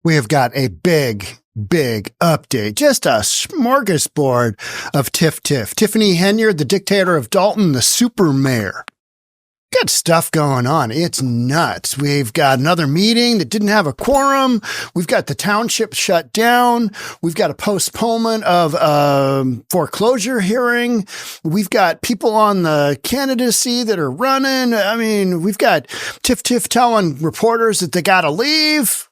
We have got a big update. Just a smorgasbord of tiff. Tiffany Henyard, the dictator of Dalton, the super mayor. Got stuff going on. It's nuts. We've got another meeting that didn't have a quorum. We've got the township shut down. We've got a postponement of foreclosure hearing. We've got people on the candidacy that are running. I mean, we've got Tiff telling reporters that they got to leave.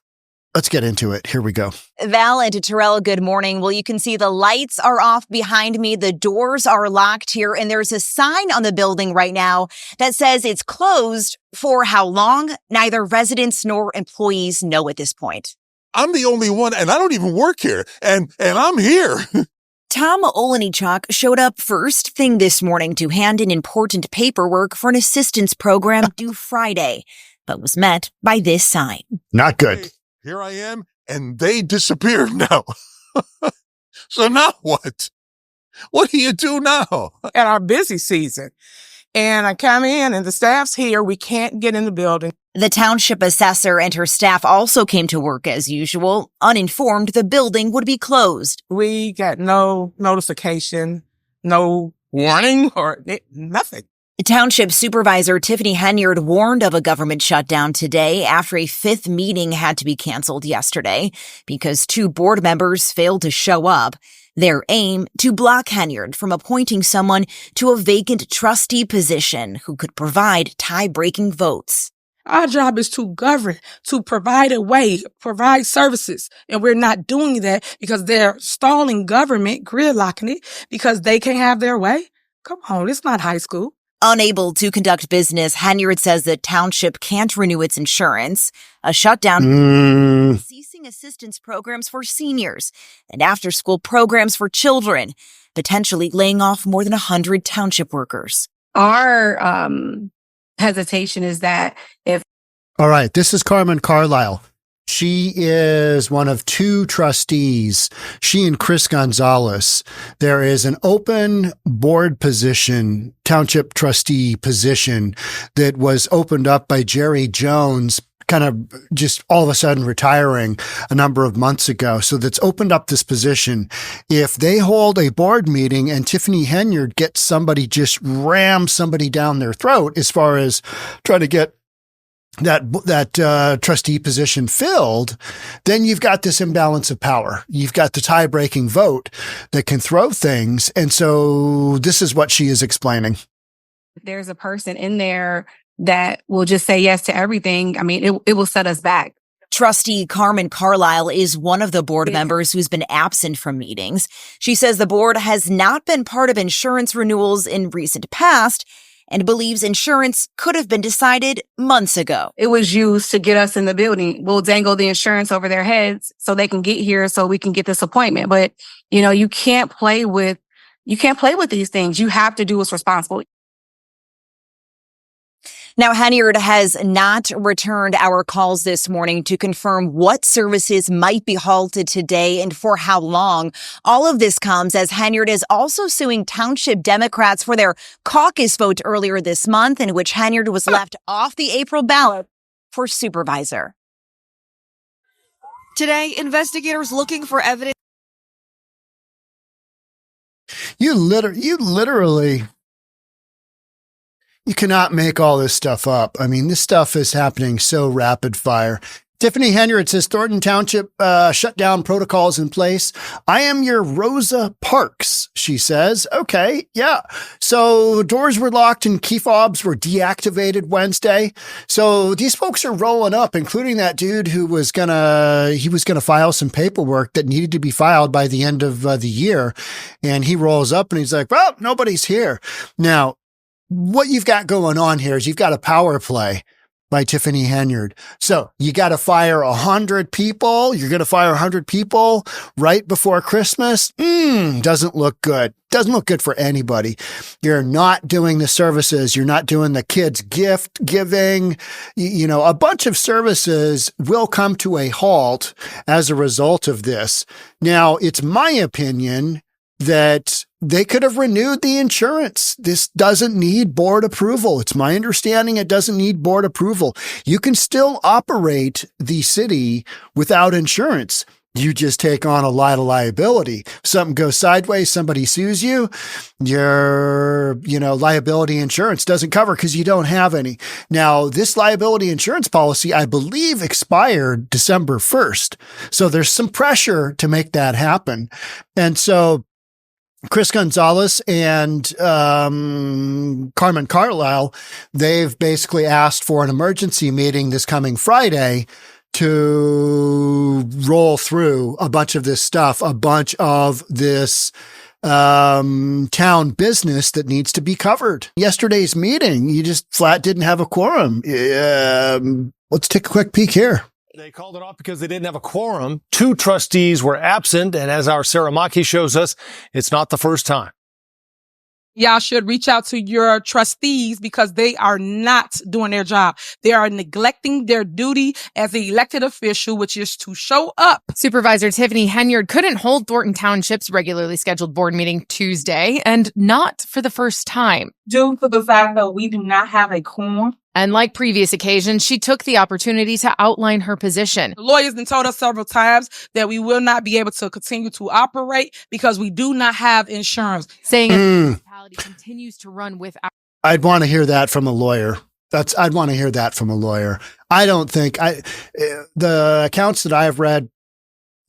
Let's get into it. Here we go. Val and Terrell, good morning. Well, you can see the lights are off behind me. The doors are locked here, and there's a sign on the building right now that says it's closed. For how long? Neither residents nor employees know at this point. I'm the only one, and I don't even work here, and I'm here. Tom Olenichuk showed up first thing this morning to hand in important paperwork for an assistance program due Friday, but was met by this sign. Not good. Here I am, and they disappeared now. So now what? What do you do now? At our busy season. And I come in and the staff's here. We can't get in the building. The township assessor and her staff also came to work as usual, uninformed the building would be closed. We got no notification, no warning or nothing. Township Supervisor Tiffany Henyard warned of a government shutdown today after a fifth meeting had to be canceled yesterday because 2 board members failed to show up. Their aim, to block Henyard from appointing someone to a vacant trustee position who could provide tie-breaking votes. Our job is to govern, to provide a way, provide services. And we're not doing that because they're stalling government, gridlocking it, because they can't have their way. Come on, it's not high school. Unable to conduct business, Henyard says the township can't renew its insurance. A shutdown, ceasing assistance programs for seniors and after-school programs for children, potentially laying off more than 100 township workers. Our hesitation is that if... All right, this is Carmen Carlisle. She is one of 2 trustees. She and Chris Gonzalez. There is an open board position, township trustee position, that was opened up by Jerry Jones, kind of just all of a sudden retiring a number of months ago. So that's opened up this position. If they hold a board meeting and Tiffany Henyard gets somebody, just ram somebody down their throat as far as trying to get that trustee position filled, then you've got this imbalance of power. You've got the tie-breaking vote that can throw things. And so this is what she is explaining. There's a person in there that will just say yes to everything. I mean, it will set us back. Trustee Carmen Carlisle is one of the board members who's been absent from meetings. She says the board has not been part of insurance renewals in recent past and believes insurance could have been decided months ago. It was used to get us in the building. We'll dangle the insurance over their heads so they can get here so we can get this appointment. But, you can't play with these things. You have to do what's responsible. Now, Henyard has not returned our calls this morning to confirm what services might be halted today and for how long. All of this comes as Henyard is also suing township Democrats for their caucus vote earlier this month, in which Henyard was left off the April ballot for supervisor. Today, investigators looking for evidence. You literally... You cannot make all this stuff up. I mean, this stuff is happening so rapid fire. Tiffany Henyard says Thornton Township shutdown protocols in place. I am your Rosa Parks, she says. Okay, yeah. So doors were locked and key fobs were deactivated Wednesday. So these folks are rolling up, including that dude who was gonna file some paperwork that needed to be filed by the end of the year. And he rolls up and he's like, well, nobody's here. Now, what you've got going on here is you've got a power play by Tiffany Henyard. So you got to fire 100 people. You're going to fire 100 people right before Christmas. Doesn't look good. Doesn't look good for anybody. You're not doing the services. You're not doing the kids gift giving. A bunch of services will come to a halt as a result of this. Now, it's my opinion that they could have renewed the insurance. This doesn't need board approval. It's my understanding it doesn't need board approval. You can still operate the city without insurance. You just take on a lot of liability. If something goes sideways, somebody sues you, your, liability insurance doesn't cover because you don't have any. Now, this liability insurance policy, I believe, expired December 1st. So there's some pressure to make that happen. And so Chris Gonzalez and Carmen Carlisle, they've basically asked for an emergency meeting this coming Friday to roll through a bunch of this stuff, a bunch of this town business that needs to be covered. Yesterday's meeting, you just flat didn't have a quorum. Let's take a quick peek here. They called it off because they didn't have a quorum. 2 trustees were absent, and as our Sarah Maki shows us, it's not the first time. Y'all should reach out to your trustees because they are not doing their job. They are neglecting their duty as an elected official, which is to show up. Supervisor Tiffany Henyard couldn't hold Thornton Township's regularly scheduled board meeting Tuesday, and not for the first time. Due to the fact that we do not have a quorum. And like previous occasions, she took the opportunity to outline her position. The lawyers have told us several times that we will not be able to continue to operate because we do not have insurance. Saying the municipality continues to run without. I'd want to hear that from a lawyer. I'd want to hear that from a lawyer. I don't think the accounts that I have read,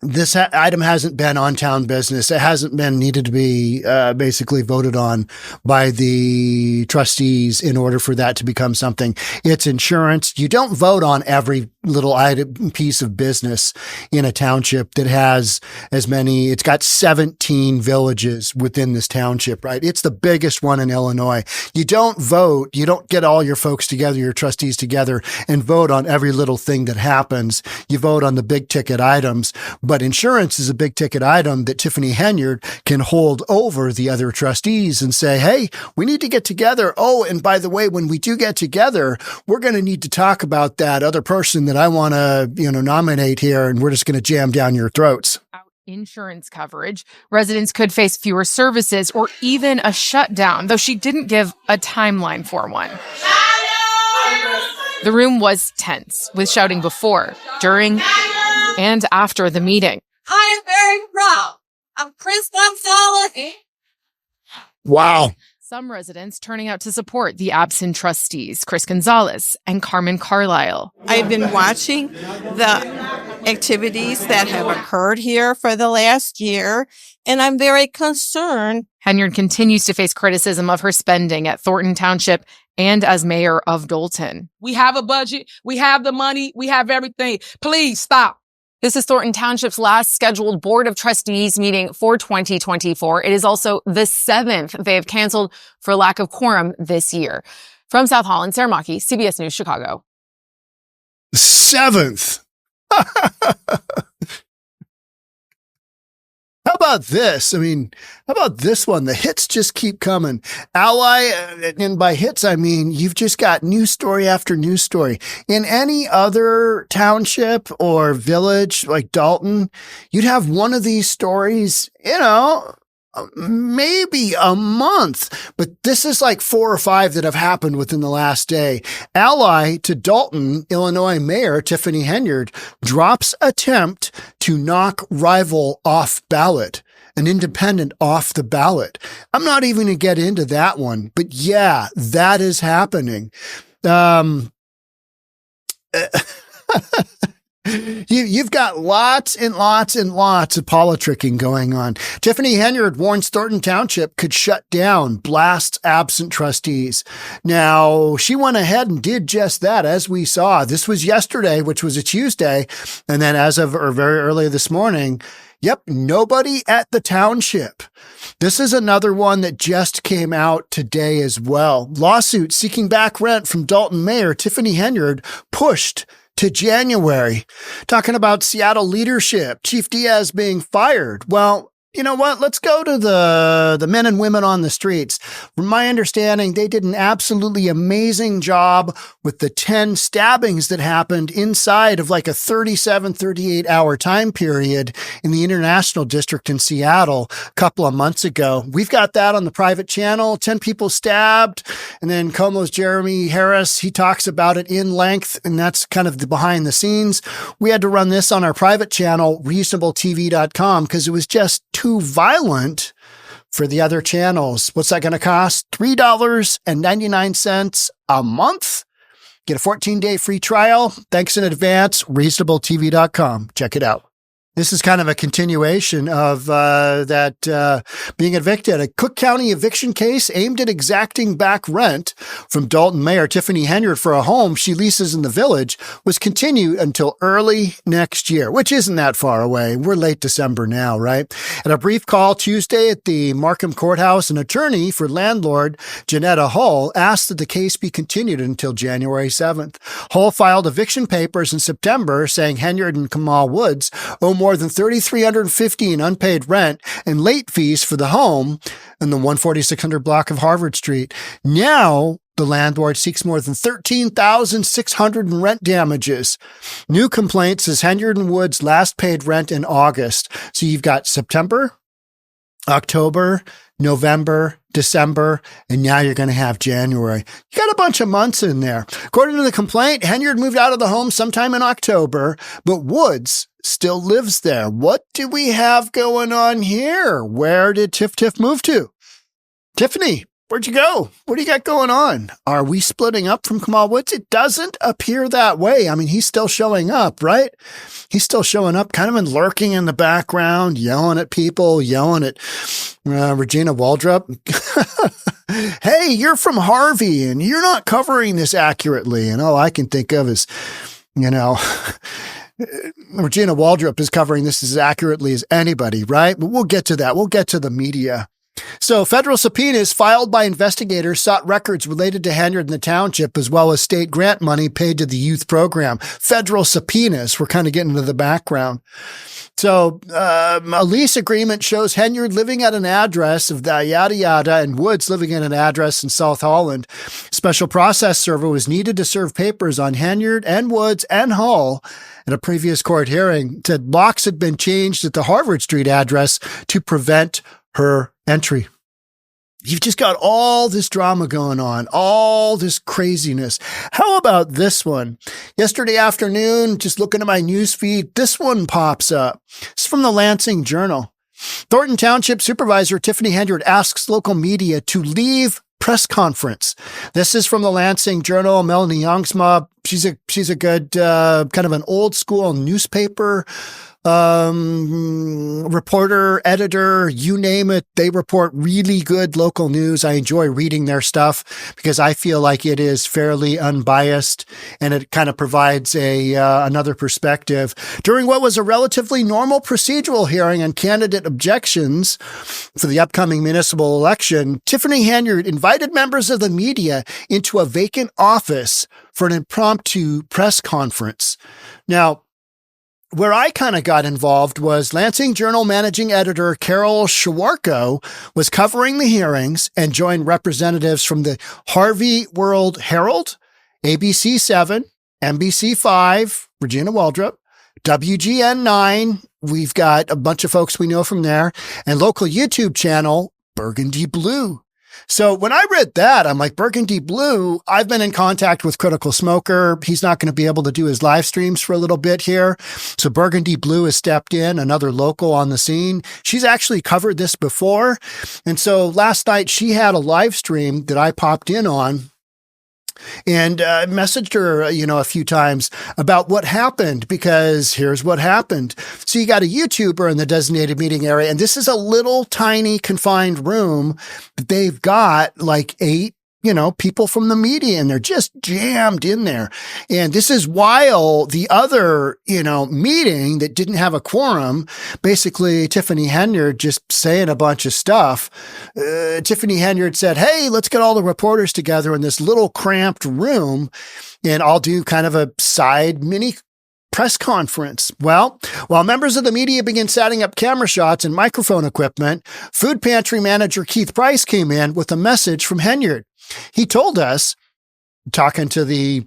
this item hasn't been on town business. It hasn't been needed to be basically voted on by the trustees in order for that to become something. It's insurance. You don't vote on every little item, piece of business in a township that has it's got 17 villages within this township, right? It's the biggest one in Illinois. You don't vote. You don't get all your folks together, your trustees together and vote on every little thing that happens. You vote on the big ticket items. But insurance is a big ticket item that Tiffany Henyard can hold over the other trustees and say, hey, we need to get together. Oh, and by the way, when we do get together, we're going to need to talk about that other person that I want to, nominate here. And we're just going to jam down your throats. Insurance coverage, residents could face fewer services or even a shutdown, though she didn't give a timeline for one. The room was tense, with shouting before, during, and after the meeting. I am very proud. I'm Chris Gonzalez. Wow. Some residents turning out to support the absent trustees, Chris Gonzalez and Carmen Carlisle. I've been watching the activities that have occurred here for the last year, and I'm very concerned. Henyard continues to face criticism of her spending at Thornton Township and as mayor of Dolton. We have a budget. We have the money. We have everything. Please stop. This is Thornton Township's last scheduled Board of Trustees meeting for 2024. It is also the 7th they have canceled for lack of quorum this year. From South Holland, Sarah Maki, CBS News, Chicago. 7th. How about this? How about this one? The hits just keep coming. Ally, and by hits, I mean, you've just got news story after news story. In any other township or village like Dalton, you'd have one of these stories, maybe a month, but this is like 4 or 5 that have happened within the last day. Ally to Dolton, Illinois Mayor Tiffany Henyard drops attempt to knock rival off ballot, an independent off the ballot. I'm not even going to get into that one, but yeah, that is happening. You've got lots and lots and lots of politicking going on. Tiffany Henyard warns Thornton Township could shut down, blasts absent trustees. Now, she went ahead and did just that, as we saw. This was yesterday, which was a Tuesday. And then as of very early this morning, yep, nobody at the township. This is another one that just came out today as well. Lawsuit seeking back rent from Dalton Mayor Tiffany Henyard pushed to January. Talking about Seattle leadership, Chief Diaz being fired. Well, you know what? Let's go to the men and women on the streets. From my understanding, they did an absolutely amazing job with the 10 stabbings that happened inside of like a 38 hour time period in the International District in Seattle a couple of months ago. We've got that on the private channel, 10 people stabbed. And then Como's Jeremy Harris, he talks about it in length, and that's kind of the behind the scenes. We had to run this on our private channel, reasonabletv.com, because it was just too violent for the other channels. What's that going to cost? $3.99 a month. Get a 14-day free trial. Thanks in advance. reasonabletv.com. Check it out. This is kind of a continuation of being evicted. A Cook County eviction case aimed at exacting back rent from Dolton Mayor Tiffany Henyard for a home she leases in the village was continued until early next year, which isn't that far away. We're late December now, right? At a brief call Tuesday at the Markham Courthouse, an attorney for landlord Janetta Hull asked that the case be continued until January 7th. Hull filed eviction papers in September saying Henyard and Kamal Woods owe more than $3,350 in unpaid rent and late fees for the home in the 14600 block of Harvard Street. Now, the landlord seeks more than $13,600 in rent damages. New complaint says Henyard and Woods last paid rent in August. So you've got September, October, November, December, and now you're going to have January. You got a bunch of months in there. According to the complaint, Henyard moved out of the home sometime in October, but Woods still lives there. What do we have going on here? Where did Tiff move to? Tiffany, where'd you go? What do you got going on? Are we splitting up from Kamal Woods? It doesn't appear that way. I mean, he's still showing up, right? He's still showing up, kind of lurking in the background, yelling at people, yelling at Regina Waldrop. Hey, you're from Harvey and you're not covering this accurately. And all I can think of is, Regina Waldrop is covering this as accurately as anybody, right? But we'll get to that. We'll get to the media. So federal subpoenas filed by investigators sought records related to Henyard and the township, as well as state grant money paid to the youth program. Federal subpoenas. We're kind of getting into the background. So a lease agreement shows Henyard living at an address of the yada yada and Woods living at an address in South Holland. Special process server was needed to serve papers on Henyard and Woods and Hull. At a previous court hearing, said locks had been changed at the Harvard Street address to prevent her entry. You've just got all this drama going on, all this craziness. How about this one? Yesterday afternoon, just looking at my news feed, this one pops up. It's from the Lansing Journal. Thornton Township Supervisor Tiffany Henyard asks local media to leave press conference. This is from the Lansing Journal. Melanie Youngsma, she's a good kind of an old school newspaper reporter, editor, you name it. They report really good local news. I enjoy reading their stuff because I feel like it is fairly unbiased and it kind of provides another perspective. During what was a relatively normal procedural hearing on candidate objections for the upcoming municipal election, Tiffany Henyard invited members of the media into a vacant office for an impromptu press conference. Now, where I kind of got involved was Lansing Journal managing editor Carol Shawarko was covering the hearings and joined representatives from the Harvey World Herald, ABC 7, NBC 5, Regina Waldrop, WGN 9. We've got a bunch of folks we know from there, and local YouTube channel Burgundy Blue. So when I read that, I'm like, Burgundy Blue, I've been in contact with Critical Smoker. He's not going to be able to do his live streams for a little bit here. So Burgundy Blue has stepped in, another local on the scene. She's actually covered this before. And so last night she had a live stream that I popped in on and messaged her, a few times about what happened, because here's what happened. So you got a YouTuber in the designated meeting area, and this is a little tiny confined room that they've got like 8 people from the media, and they're just jammed in there. And this is while the other, meeting that didn't have a quorum, basically Tiffany Henyard just saying a bunch of stuff. Tiffany Henyard said, hey, let's get all the reporters together in this little cramped room, and I'll do kind of a side mini press conference. Well, while members of the media began setting up camera shots and microphone equipment, food pantry manager Keith Price came in with a message from Henyard. He told us, talking to the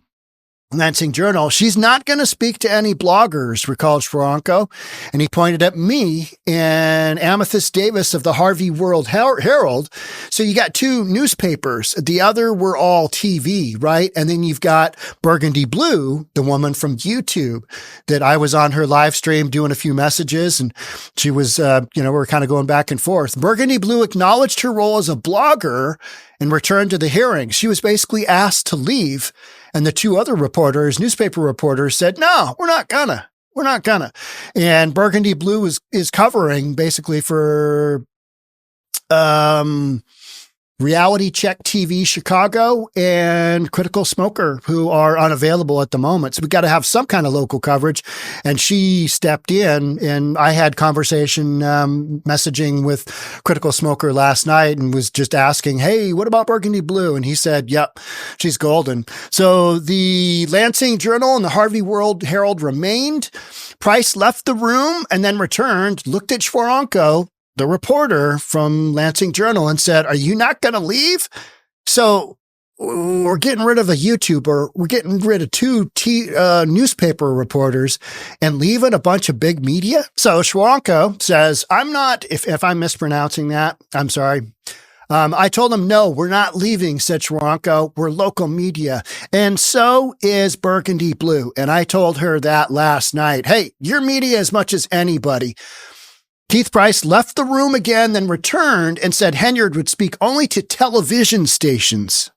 Lansing Journal, she's not going to speak to any bloggers, recalled Schwaronko. And he pointed at me and Amethyst Davis of the Harvey World Herald. So you got two newspapers. The other were all TV, right? And then you've got Burgundy Blue, the woman from YouTube that I was on her live stream doing a few messages. And she was, we're kind of going back and forth. Burgundy Blue acknowledged her role as a blogger and returned to the hearing. She was basically asked to leave. And the two other reporters, newspaper reporters, said, no, we're not gonna. And Burgundy Blue is covering basically for Reality Check TV Chicago and Critical Smoker, who are unavailable at the moment. So we got to have some kind of local coverage. And she stepped in, and I had conversation messaging with Critical Smoker last night and was just asking, hey, what about Burgundy Blue? And he said, yep, she's golden. So the Lansing Journal and the Harvey World Herald remained. Price left the room and then returned, looked at Schwaronko, the reporter from Lansing Journal, and said, are you not going to leave? So we're getting rid of a YouTuber. We're getting rid of two newspaper reporters and leaving a bunch of big media. So Schwaronko says, I'm not, if I'm mispronouncing that, I'm sorry. I told him, no, we're not leaving, said Schwaronko. We're local media. And so is Burgundy Blue. And I told her that last night. Hey, you're media as much as anybody. Keith Price left the room again, then returned and said Henyard would speak only to television stations.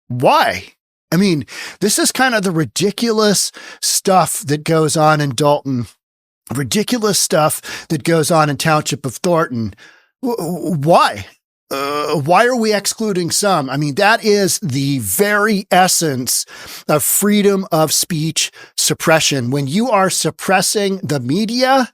Why? I mean, this is kind of the ridiculous stuff that goes on in Dalton, ridiculous stuff that goes on in Township of Thornton. Why? Why are we excluding some? I mean, that is the very essence of freedom of speech suppression. When you are suppressing the media,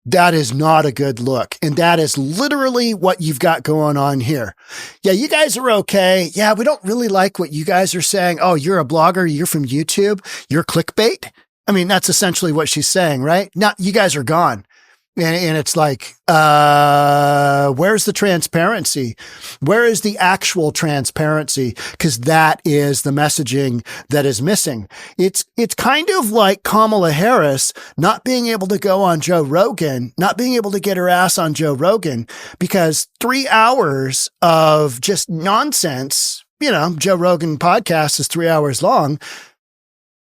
that is not a good look. And that is literally what you've got going on here. Yeah, you guys are okay. Yeah, we don't really like what you guys are saying. Oh, you're a blogger. You're from YouTube. You're clickbait. I mean, that's essentially what she's saying, right? Not, you guys are gone. And it's like, where's the transparency? Where is the actual transparency? Because that is the messaging that is missing. It's kind of like Kamala Harris not being able to go on Joe Rogan, not being able to get her ass on Joe Rogan because 3 hours of just nonsense, Joe Rogan podcast is 3 hours long.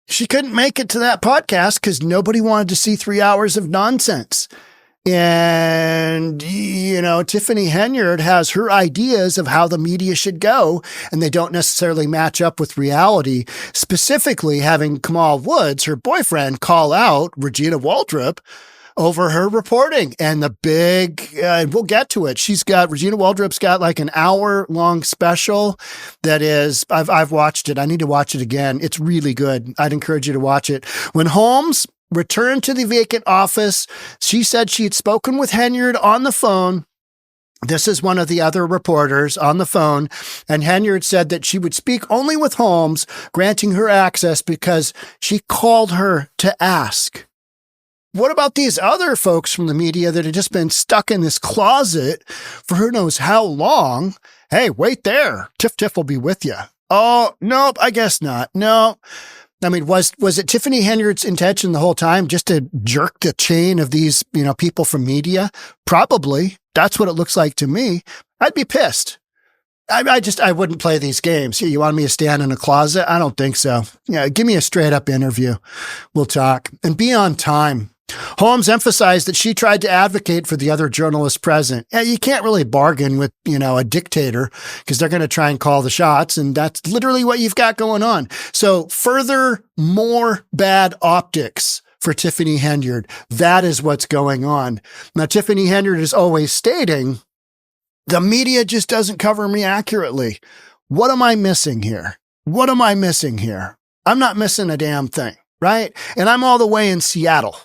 She couldn't make it to that podcast because nobody wanted to see 3 hours of nonsense. And, Tiffany Henyard has her ideas of how the media should go, and they don't necessarily match up with reality, specifically having Kamal Woods, her boyfriend, call out Regina Waldrop over her reporting. And the big, we'll get to it. Regina Waldrop's got like an hour-long special that is, I've watched it. I need to watch it again. It's really good. I'd encourage you to watch it. When Holmes returned to the vacant office, she said she had spoken with Henyard on the phone. This is one of the other reporters on the phone. And Henyard said that she would speak only with Holmes, granting her access because she called her to ask. What about these other folks from the media that had just been stuck in this closet for who knows how long? Hey, wait there. Tiff will be with you. Oh, nope, I guess not. No. I mean, was it Tiffany Henyard's intention the whole time just to jerk the chain of these, people from media? Probably. That's what it looks like to me. I'd be pissed. I wouldn't play these games. You want me to stand in a closet? I don't think so. Yeah, give me a straight up interview. We'll talk and be on time. Holmes emphasized that she tried to advocate for the other journalists present. Yeah, you can't really bargain with, a dictator because they're going to try and call the shots. And that's literally what you've got going on. So further, more bad optics for Tiffany Henyard. That is what's going on. Now, Tiffany Henyard is always stating the media just doesn't cover me accurately. What am I missing here? I'm not missing a damn thing, right? And I'm all the way in Seattle.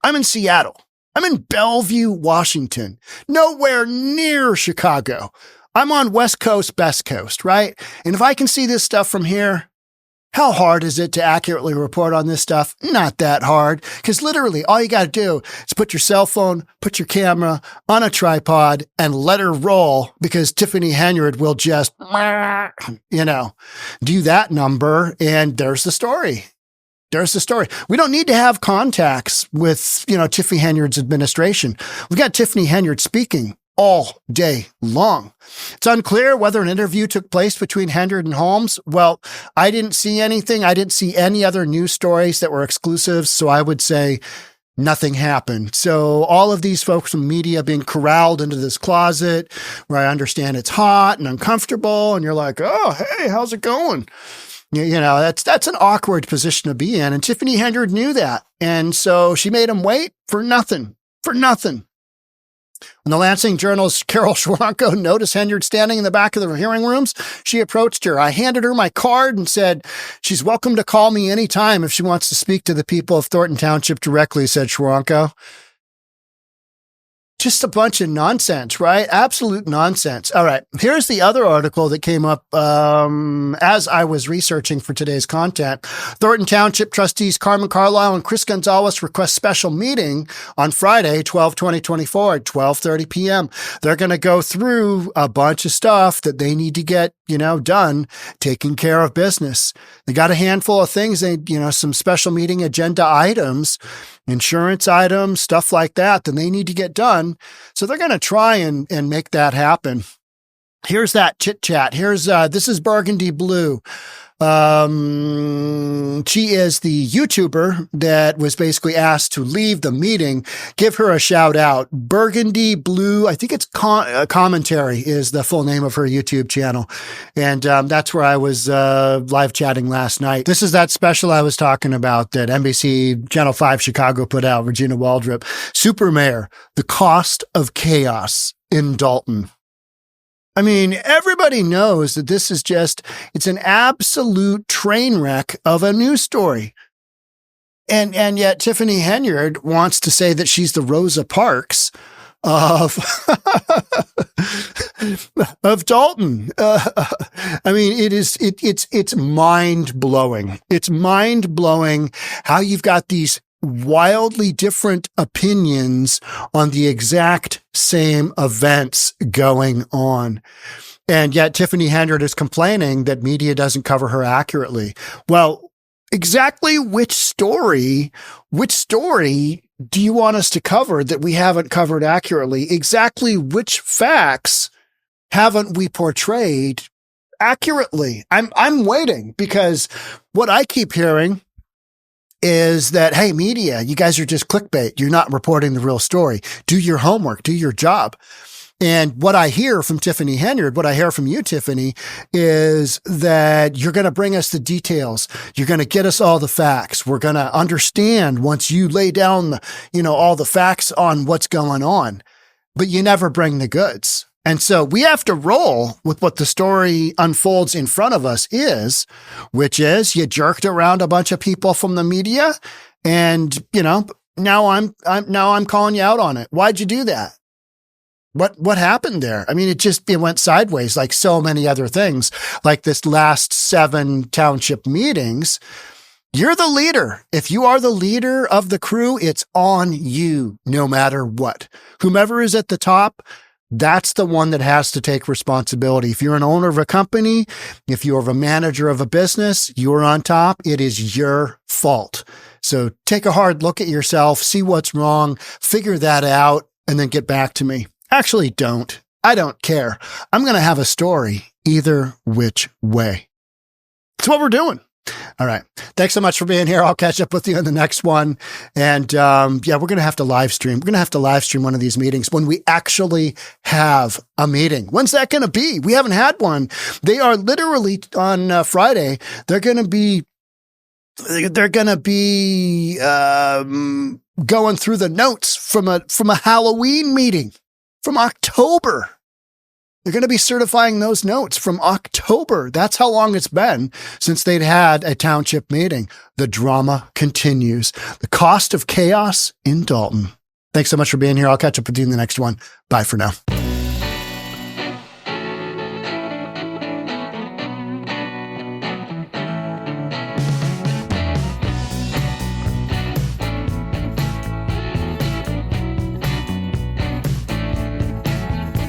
I'm in Seattle. I'm in Bellevue, Washington, nowhere near Chicago. I'm on West Coast, Best Coast, right? And if I can see this stuff from here, How hard is it to accurately report on this stuff? Not that hard, because literally all you got to do is put your cell phone, put your camera on a tripod and let her roll, because Tiffany Henyard will just, do that number, and there's the story. There's the story. We don't need to have contacts with, Tiffany Henyard's administration. We've got Tiffany Henyard speaking all day long. It's unclear whether an interview took place between Henyard and Holmes. Well, I didn't see anything. I didn't see any other news stories that were exclusive, so I would say nothing happened. So all of these folks from media being corralled into this closet where I understand it's hot and uncomfortable, and you're like, oh, hey, how's it going? That's an awkward position to be in, and Tiffany Henyard knew that, and so she made him wait for nothing. When the Lansing Journal's Carol Schwanko noticed Henyard standing in the back of the hearing rooms, she approached her. I handed her my card and said, she's welcome to call me anytime if she wants to speak to the people of Thornton Township directly, said Schwanko. Just a bunch of nonsense, right? Absolute nonsense. All right. Here's the other article that came up as I was researching for today's content. Thornton Township trustees Carmen Carlisle and Chris Gonzalez request special meeting on Friday, 12/20/24 at 12:30 p.m. They're going to go through a bunch of stuff that they need to get, done, taking care of business. They got a handful of things, some special meeting agenda items, insurance items, stuff like that they need to get done. So they're going to try and make that happen. Here's that chit chat. This is Burgundy Blue. She is the YouTuber that was basically asked to leave the meeting. Give her a shout out. Burgundy Blue, I think it's Commentary is the full name of her YouTube channel. And that's where I was live chatting last night. This is that special I was talking about that NBC Channel 5 Chicago put out, Regina Waldrop. Super Mayor, the cost of chaos in Dalton. I mean, everybody knows that this is it's an absolute train wreck of a news story. And yet Tiffany Henyard wants to say that she's the Rosa Parks of, of Dalton. It's mind blowing. It's mind blowing how you've got these wildly different opinions on the exact same events going on. And yet Tiffany Henyard is complaining that media doesn't cover her accurately. Well, exactly which story do you want us to cover that we haven't covered accurately? Exactly which facts haven't we portrayed accurately? I'm waiting, because what I keep hearing is that, hey, media, you guys are just clickbait. You're not reporting the real story. Do your homework, do your job. And what I hear from Tiffany Henyard, what I hear from you, Tiffany, is that you're going to bring us the details. You're going to get us all the facts. We're going to understand once you lay down, all the facts on what's going on, but you never bring the goods. And so we have to roll with what the story unfolds in front of us is, which is you jerked around a bunch of people from the media, and now I'm calling you out on it. Why'd you do that? What happened there? I mean, it went sideways like so many other things, like this last 7 township meetings. You're the leader. If you are the leader of the crew, it's on you no matter what. Whomever is at the top, that's the one that has to take responsibility. If you're an owner of a company, if you're a manager of a business, you're on top, it is your fault. So take a hard look at yourself, see what's wrong, figure that out, and then get back to me. Actually, don't. I don't care. I'm going to have a story either which way. That's what we're doing. All right. Thanks so much for being here. I'll catch up with you in the next one. And we're going to have to live stream. We're going to have to live stream one of these meetings when we actually have a meeting. When's that going to be? We haven't had one. They are literally on Friday. They're going to be going through the notes from a Halloween meeting from October. They're going to be certifying those notes from October. That's how long it's been since they'd had a township meeting. The drama continues. The cost of chaos in Dalton. Thanks so much for being here. I'll catch up with you in the next one. Bye for now.